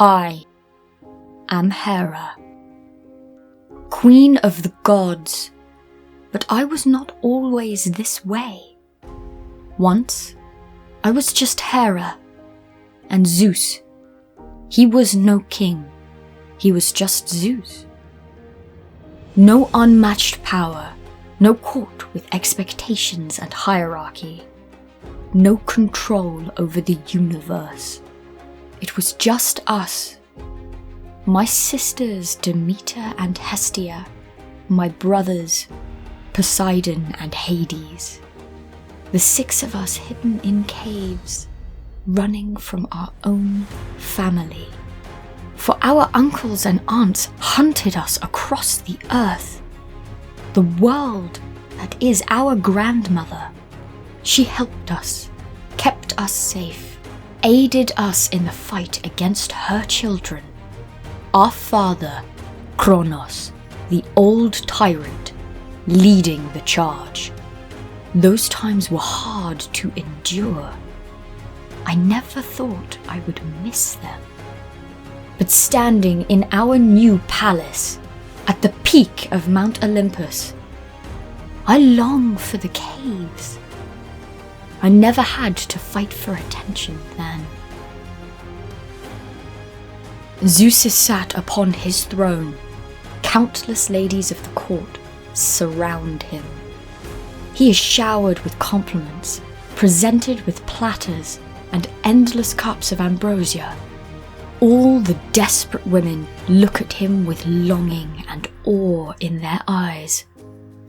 I am Hera, queen of the gods, but I was not always this way. Once, I was just Hera, and Zeus, he was no king, he was just Zeus. No unmatched power, no court with expectations and hierarchy, no control over the universe. It was just us. My sisters Demeter and Hestia, my brothers Poseidon and Hades. The 6 of us hidden in caves, running from our own family. For our uncles and aunts hunted us across the earth. The world that is our grandmother. She helped us, kept us safe, aided us in the fight against her children. Our father, Kronos, the old tyrant, leading the charge. Those times were hard to endure. I never thought I would miss them. But standing in our new palace, at the peak of Mount Olympus, I long for the caves. I never had to fight for attention then. Zeus is sat upon his throne. Countless ladies of the court surround him. He is showered with compliments, presented with platters and endless cups of ambrosia. All the desperate women look at him with longing and awe in their eyes,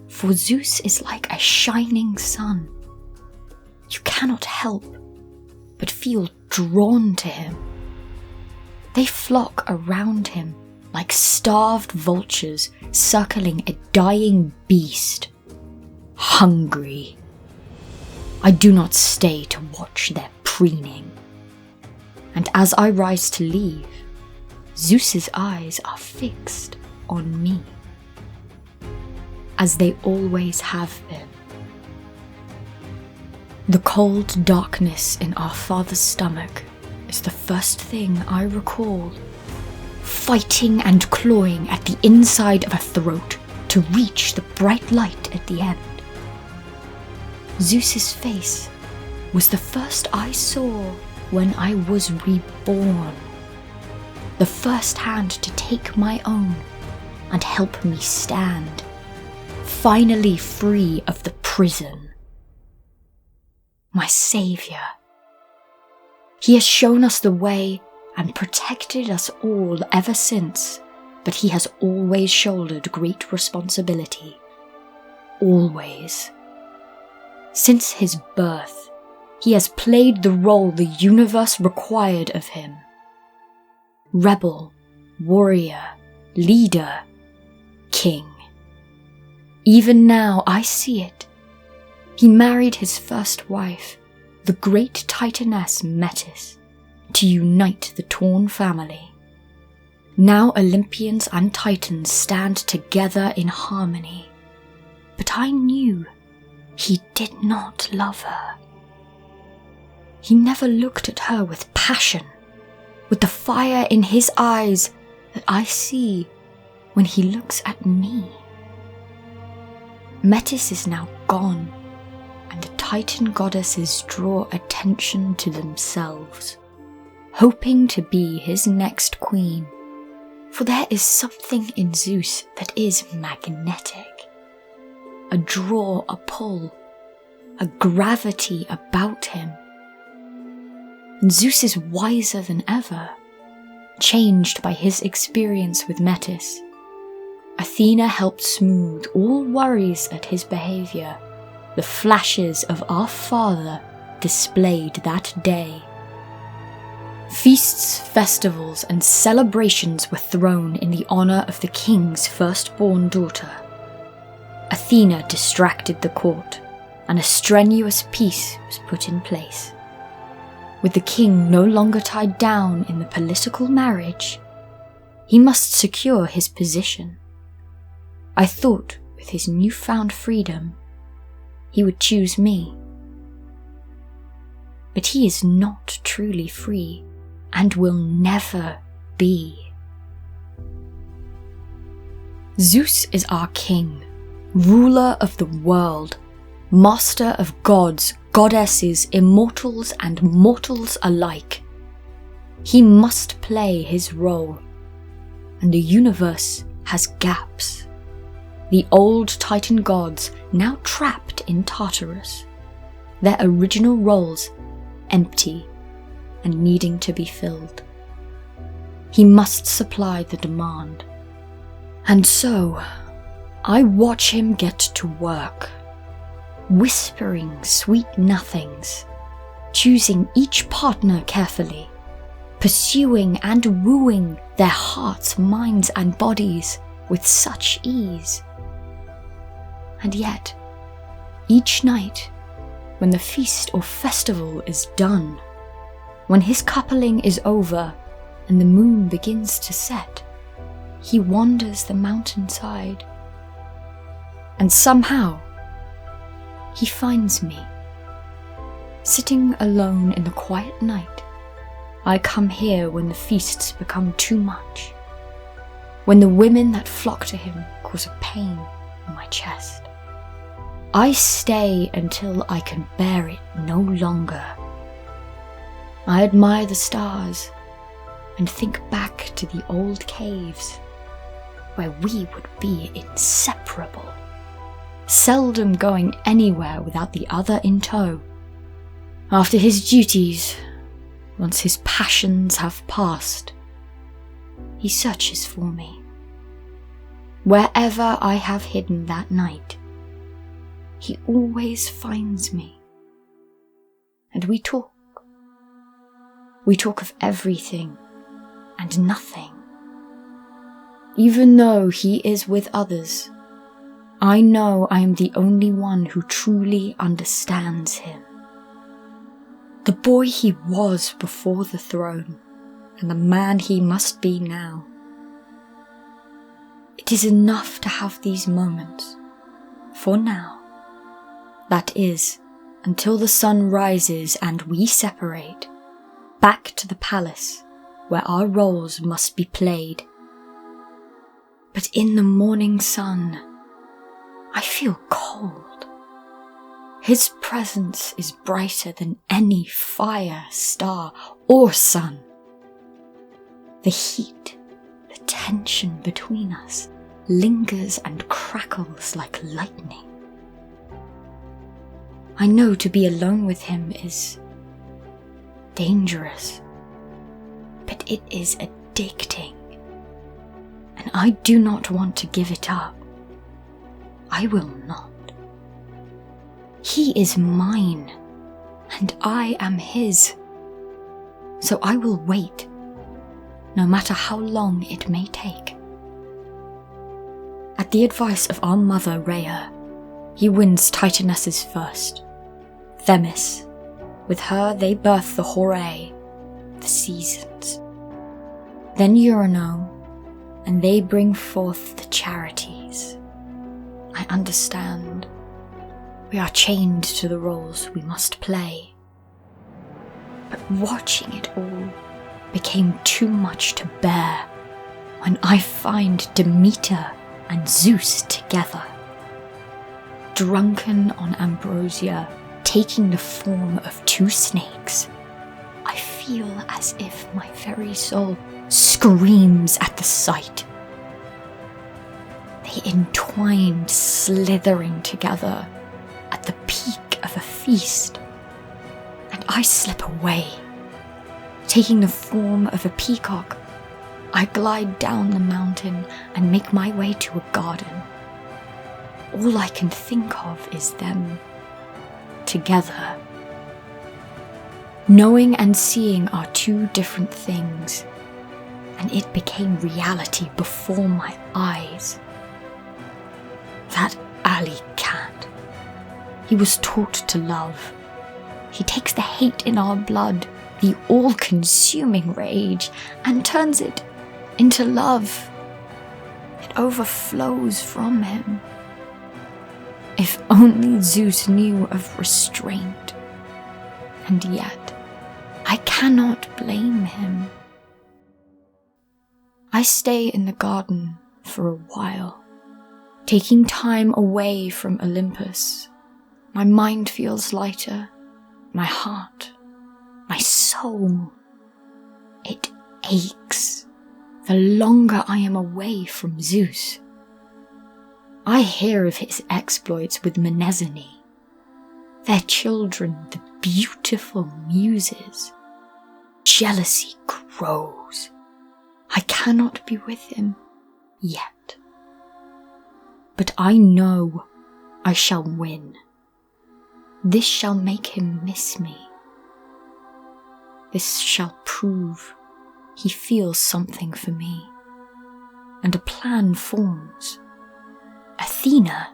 for Zeus is like a shining sun. You cannot help but feel drawn to him. They flock around him like starved vultures circling a dying beast, hungry. I do not stay to watch their preening, and as I rise to leave, Zeus's eyes are fixed on me, as they always have been. The cold darkness in our father's stomach is the first thing I recall. Fighting and clawing at the inside of a throat to reach the bright light at the end. Zeus's face was the first I saw when I was reborn. The first hand to take my own and help me stand, finally free of the prison. My saviour. He has shown us the way and protected us all ever since, but he has always shouldered great responsibility. Always. Since his birth, he has played the role the universe required of him. Rebel, warrior, leader, king. Even now I see it. He married his first wife, the great titaness Metis, to unite the torn family. Now Olympians and titans stand together in harmony, but I knew he did not love her. He never looked at her with passion, with the fire in his eyes that I see when he looks at me. Metis is now gone, and the Titan goddesses draw attention to themselves, hoping to be his next queen, for there is something in Zeus that is magnetic. A draw, a pull, a gravity about him. And Zeus is wiser than ever, changed by his experience with Metis. Athena helped smooth all worries at his behaviour, the flashes of our father displayed that day. Feasts, festivals, and celebrations were thrown in the honour of the king's firstborn daughter. Athena distracted the court, and a strenuous peace was put in place. With the king no longer tied down in the political marriage, he must secure his position. I thought with his newfound freedom, he would choose me. But he is not truly free, and will never be. Zeus is our king, ruler of the world, master of gods, goddesses, immortals and mortals alike. He must play his role, and the universe has gaps. The old Titan gods now trapped in Tartarus, their original roles empty and needing to be filled. He must supply the demand. And so, I watch him get to work, whispering sweet nothings, choosing each partner carefully, pursuing and wooing their hearts, minds and bodies with such ease. And yet, each night, when the feast or festival is done, when his coupling is over and the moon begins to set, he wanders the mountainside. And somehow, he finds me. Sitting alone in the quiet night, I come here when the feasts become too much, when the women that flock to him cause a pain in my chest. I stay until I can bear it no longer. I admire the stars and think back to the old caves where we would be inseparable, seldom going anywhere without the other in tow. After his duties, once his passions have passed, he searches for me. Wherever I have hidden that night, he always finds me. And we talk. We talk of everything and nothing. Even though he is with others, I know I am the only one who truly understands him. The boy he was before the throne, and the man he must be now. It is enough to have these moments, for now. That is, until the sun rises and we separate, back to the palace where our roles must be played. But in the morning sun, I feel cold. His presence is brighter than any fire, star, or sun. The heat, the tension between us lingers and crackles like lightning. I know to be alone with him is dangerous, but it is addicting, and I do not want to give it up. I will not. He is mine, and I am his, so I will wait, no matter how long it may take. At the advice of our mother Rhea, he wins Titanesses first, Themis. With her they birth the Horae, the seasons. Then Eurino, and they bring forth the charities. I understand. We are chained to the roles we must play. But watching it all became too much to bear when I find Demeter and Zeus together, drunken on ambrosia, taking the form of two snakes. I feel as if my very soul screams at the sight. They entwined, slithering together at the peak of a feast, and I slip away. Taking the form of a peacock, I glide down the mountain and make my way to a garden. All I can think of is them together. Knowing and seeing are two different things, and it became reality before my eyes. That alley cat. He was taught to love. He takes the hate in our blood, the all-consuming rage, and turns it into love. It overflows from him. If only Zeus knew of restraint. And yet, I cannot blame him. I stay in the garden for a while, taking time away from Olympus. My mind feels lighter, my heart, my soul. It aches the longer I am away from Zeus. I hear of his exploits with Menezene, their children, the beautiful muses. Jealousy grows. I cannot be with him yet. But I know I shall win. This shall make him miss me. This shall prove he feels something for me. And a plan forms. Athena,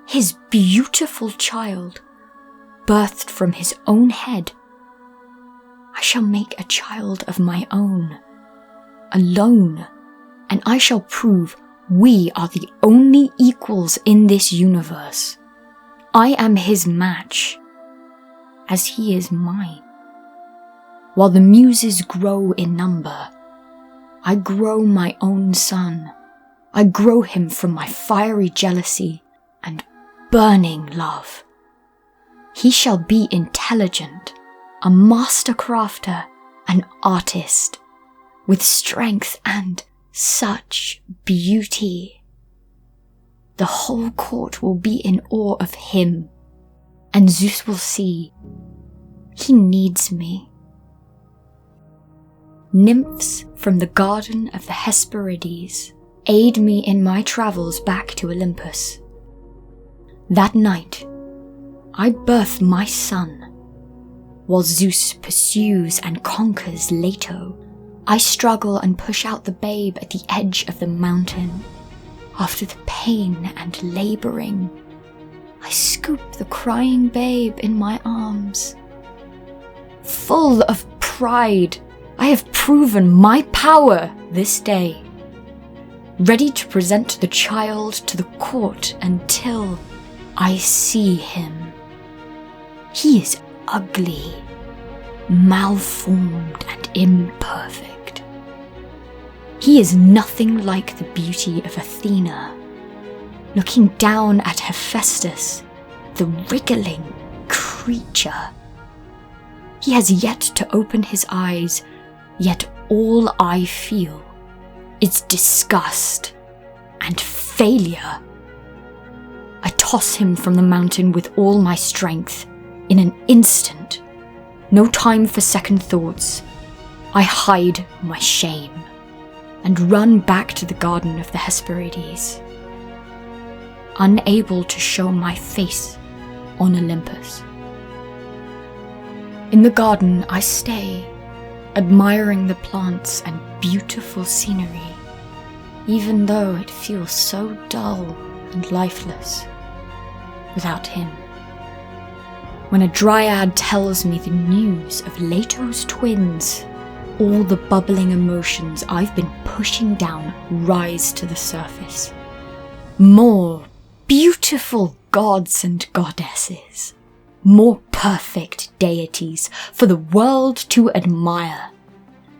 his beautiful child, birthed from his own head. I shall make a child of my own, alone, and I shall prove we are the only equals in this universe. I am his match, as he is mine. While the muses grow in number, I grow my own son. I grow him from my fiery jealousy and burning love. He shall be intelligent, a master crafter, an artist, with strength and such beauty. The whole court will be in awe of him, and Zeus will see he needs me. Nymphs from the garden of the Hesperides aid me in my travels back to Olympus. That night, I birth my son. While Zeus pursues and conquers Leto, I struggle and push out the babe at the edge of the mountain. After the pain and labouring, I scoop the crying babe in my arms. Full of pride, I have proven my power this day, ready to present the child to the court until I see him. He is ugly, malformed and imperfect. He is nothing like the beauty of Athena. Looking down at Hephaestus, the wriggling creature. He has yet to open his eyes, yet all I feel is disgust and failure. I toss him from the mountain with all my strength. In an instant, no time for second thoughts, I hide my shame and run back to the garden of the Hesperides, unable to show my face on Olympus. In the garden I stay, admiring the plants and beautiful scenery, even though it feels so dull and lifeless without him. When a dryad tells me the news of Leto's twins, all the bubbling emotions I've been pushing down rise to the surface. More beautiful gods and goddesses, more perfect deities for the world to admire,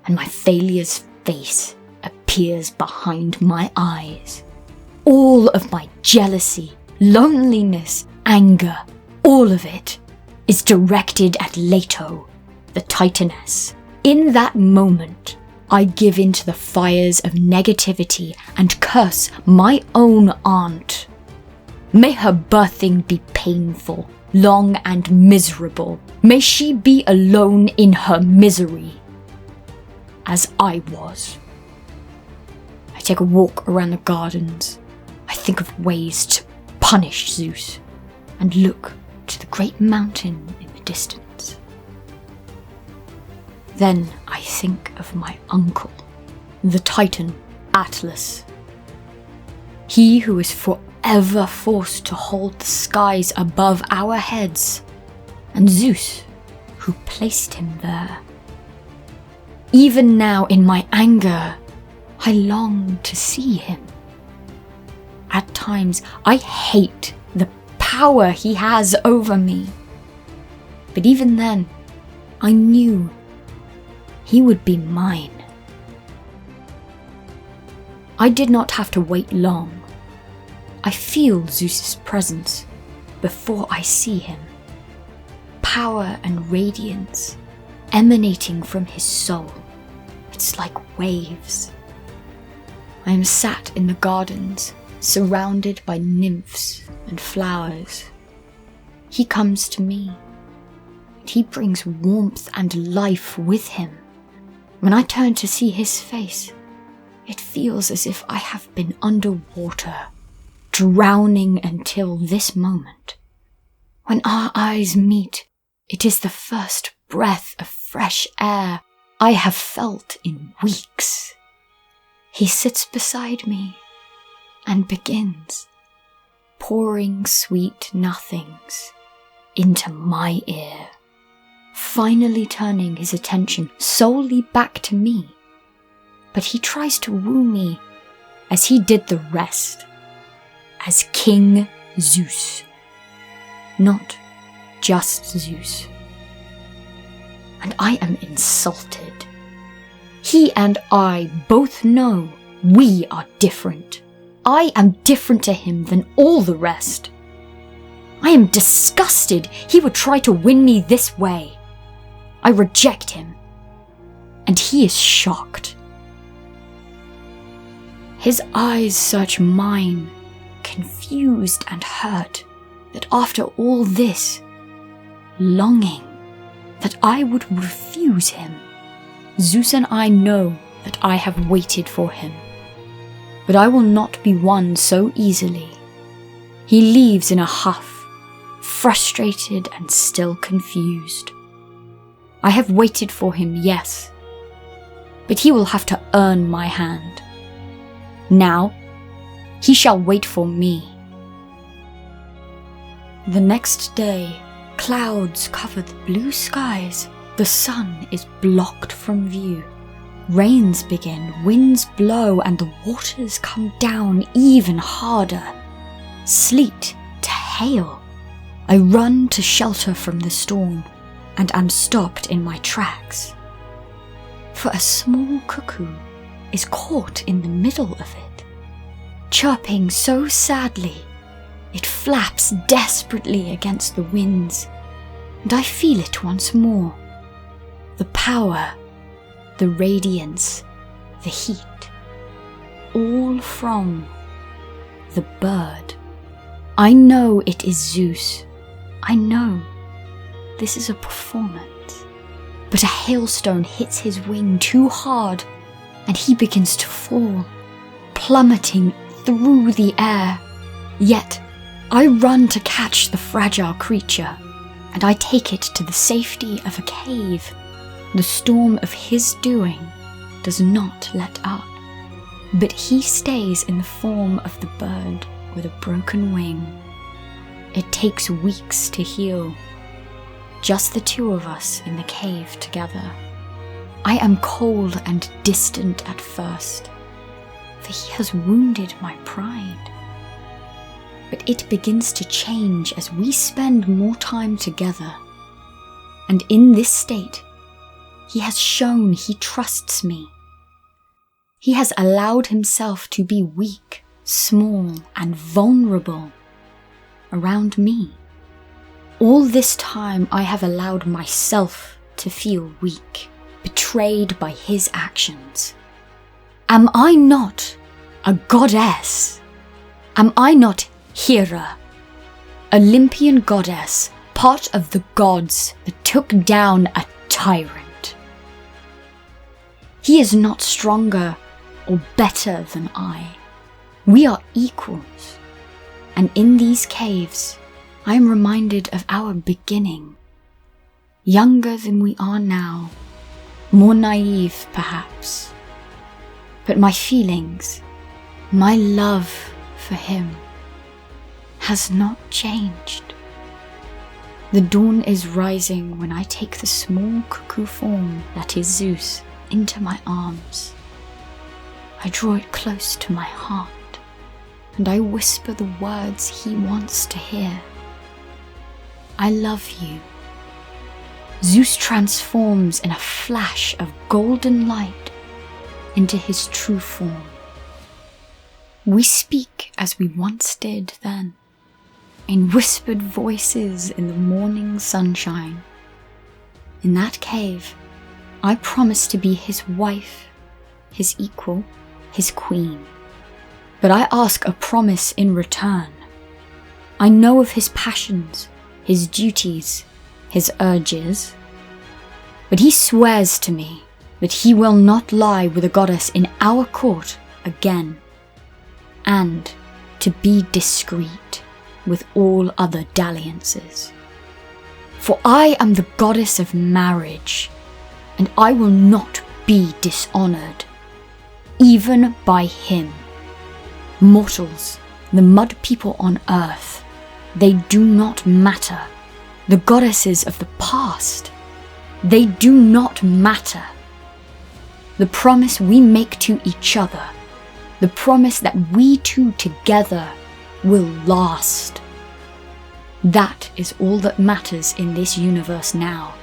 and my failure's face appears behind my eyes. All of my jealousy, loneliness, anger, all of it is directed at Leto, the Titaness. In that moment, I give in to the fires of negativity and curse my own aunt. May her birthing be painful, long and miserable. May she be alone in her misery, as I was. I take a walk around the gardens. I think of ways to punish Zeus and look to the great mountain in the distance. Then I think of my uncle, the Titan Atlas. He who is forever forced to hold the skies above our heads, and Zeus, who placed him there. Even now in my anger, I long to see him. At times, I hate the power he has over me. But even then, I knew he would be mine. I did not have to wait long. I feel Zeus's presence before I see him. Power and radiance emanating from his soul. It's like waves. I am sat in the gardens, surrounded by nymphs and flowers. He comes to me. He brings warmth and life with him. When I turn to see his face, it feels as if I have been underwater, drowning until this moment. When our eyes meet, it is the first breath of fresh air I have felt in weeks. He sits beside me and begins pouring sweet nothings into my ear, finally turning his attention solely back to me. But he tries to woo me as he did the rest, as King Zeus, not just Zeus. And I am insulted. He and I both know we are different. I am different to him than all the rest. I am disgusted he would try to win me this way. I reject him, and he is shocked. His eyes search mine, confused and hurt, that after all this, longing that I would refuse him. Zeus and I know that I have waited for him, but I will not be won so easily. He leaves in a huff, frustrated and still confused. I have waited for him, yes, but he will have to earn my hand. Now, he shall wait for me. The next day, clouds cover the blue skies. The sun is blocked from view. Rains begin, winds blow, and the waters come down even harder. Sleet to hail. I run to shelter from the storm, and am stopped in my tracks. For a small cuckoo is caught in the middle of it, chirping so sadly, it flaps desperately against the winds, and I feel it once more. The power, the radiance, the heat, all from the bird. I know it is Zeus. I know this is a performance. But a hailstone hits his wing too hard, and he begins to fall, plummeting through the air. Yet, I run to catch the fragile creature, and I take it to the safety of a cave. The storm of his doing does not let up, but he stays in the form of the bird with a broken wing. It takes weeks to heal, just the two of us in the cave together. I am cold and distant at first, for he has wounded my pride. But it begins to change as we spend more time together. And in this state, he has shown he trusts me. He has allowed himself to be weak, small, and vulnerable around me. All this time I have allowed myself to feel weak, betrayed by his actions. Am I not a goddess? Am I not Hera, Olympian goddess, part of the gods that took down a tyrant? He is not stronger or better than I. We are equals. And in these caves, I am reminded of our beginning. Younger than we are now, more naive perhaps. But my feelings, my love for him, has not changed. The dawn is rising when I take the small cuckoo form that is Zeus into my arms. I draw it close to my heart, and I whisper the words he wants to hear. I love you. Zeus transforms in a flash of golden light into his true form. We speak as we once did then, in whispered voices in the morning sunshine. In that cave, I promise to be his wife, his equal, his queen. But I ask a promise in return. I know of his passions, his duties, his urges. But he swears to me that he will not lie with a goddess in our court again, and to be discreet with all other dalliances. For I am the goddess of marriage, and I will not be dishonoured, even by him. Mortals, the mud people on earth, they do not matter. The goddesses of the past, they do not matter. The promise we make to each other, the promise that we two together will last. That is all that matters in this universe now.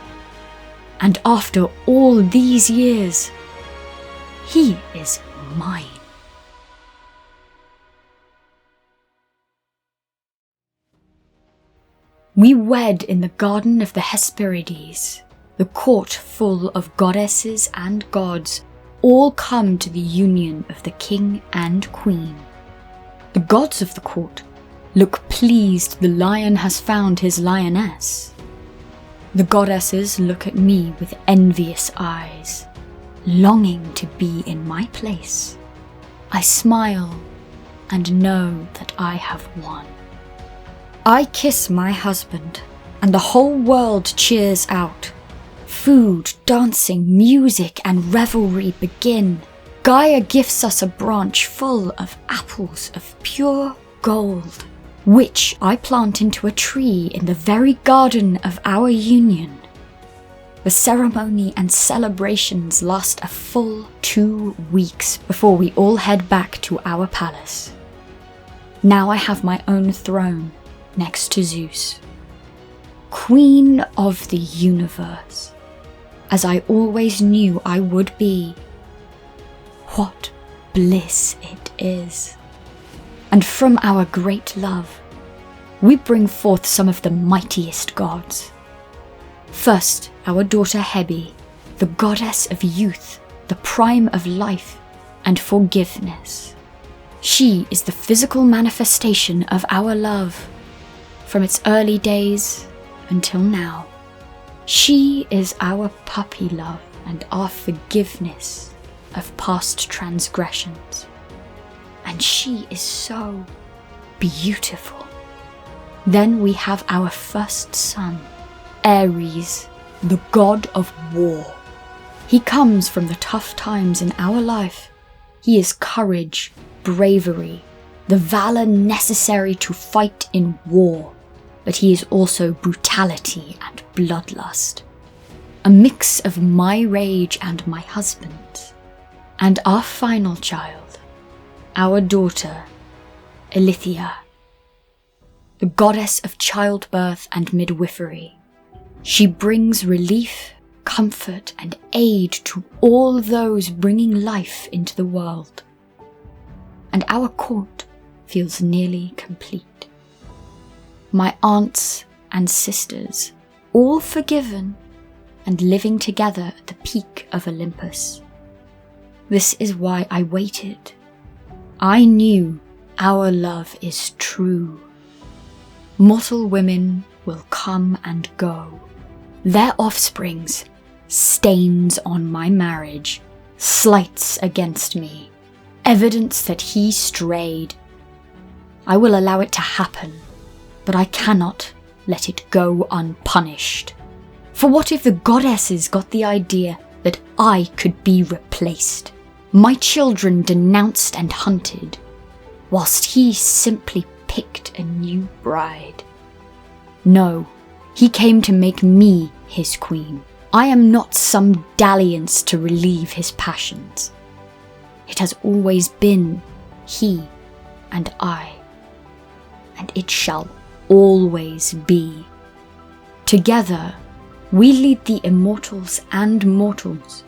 And after all these years, he is mine. We wed in the garden of the Hesperides, the court full of goddesses and gods, all come to the union of the king and queen. The gods of the court look pleased the lion has found his lioness. The goddesses look at me with envious eyes, longing to be in my place. I smile and know that I have won. I kiss my husband, and the whole world cheers out. Food, dancing, music, and revelry begin. Gaia gifts us a branch full of apples of pure gold, which I plant into a tree in the very garden of our union. The ceremony and celebrations last a full 2 weeks before we all head back to our palace. Now I have my own throne next to Zeus, queen of the universe, as I always knew I would be. What bliss it is! And from our great love, we bring forth some of the mightiest gods. First, our daughter Hebe, the goddess of youth, the prime of life, and forgiveness. She is the physical manifestation of our love, from its early days until now. She is our puppy love and our forgiveness of past transgressions. And she is so beautiful. Then we have our first son, Ares, the god of war. He comes from the tough times in our life. He is courage, bravery, the valor necessary to fight in war. But he is also brutality and bloodlust, a mix of my rage and my husband's. And our final child, our daughter, Ilithia, the goddess of childbirth and midwifery. She brings relief, comfort, and aid to all those bringing life into the world. And our court feels nearly complete. My aunts and sisters, all forgiven and living together at the peak of Olympus. This is why I waited. I knew our love is true. Mortal women will come and go. Their offsprings, stains on my marriage, slights against me, evidence that he strayed. I will allow it to happen. But I cannot let it go unpunished. For what if the goddesses got the idea that I could be replaced, my children denounced and hunted, whilst he simply picked a new bride? No, he came to make me his queen. I am not some dalliance to relieve his passions. It has always been he and I, and it shall always be. Together, we lead the immortals and mortals.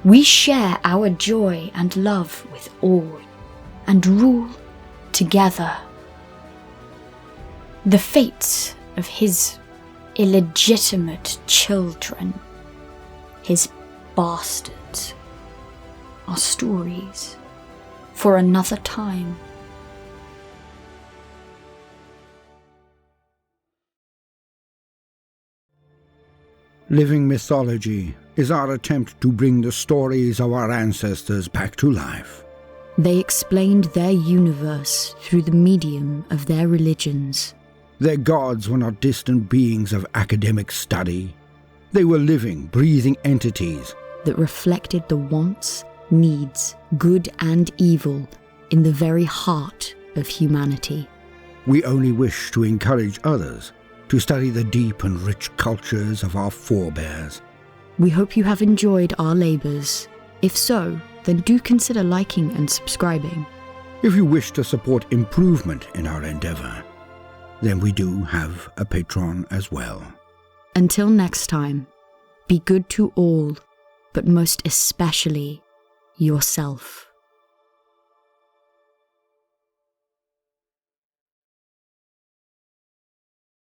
We share our joy and love with all, and rule together. The fates of his illegitimate children, his bastards, are stories for another time. Living Mythology is our attempt to bring the stories of our ancestors back to life. They explained their universe through the medium of their religions. Their gods were not distant beings of academic study. They were living, breathing entities that reflected the wants, needs, good and evil in the very heart of humanity. We only wish to encourage others to study the deep and rich cultures of our forebears. We hope you have enjoyed our labours. If so, then do consider liking and subscribing. If you wish to support improvement in our endeavour, then we do have a Patreon as well. Until next time, be good to all, but most especially yourself.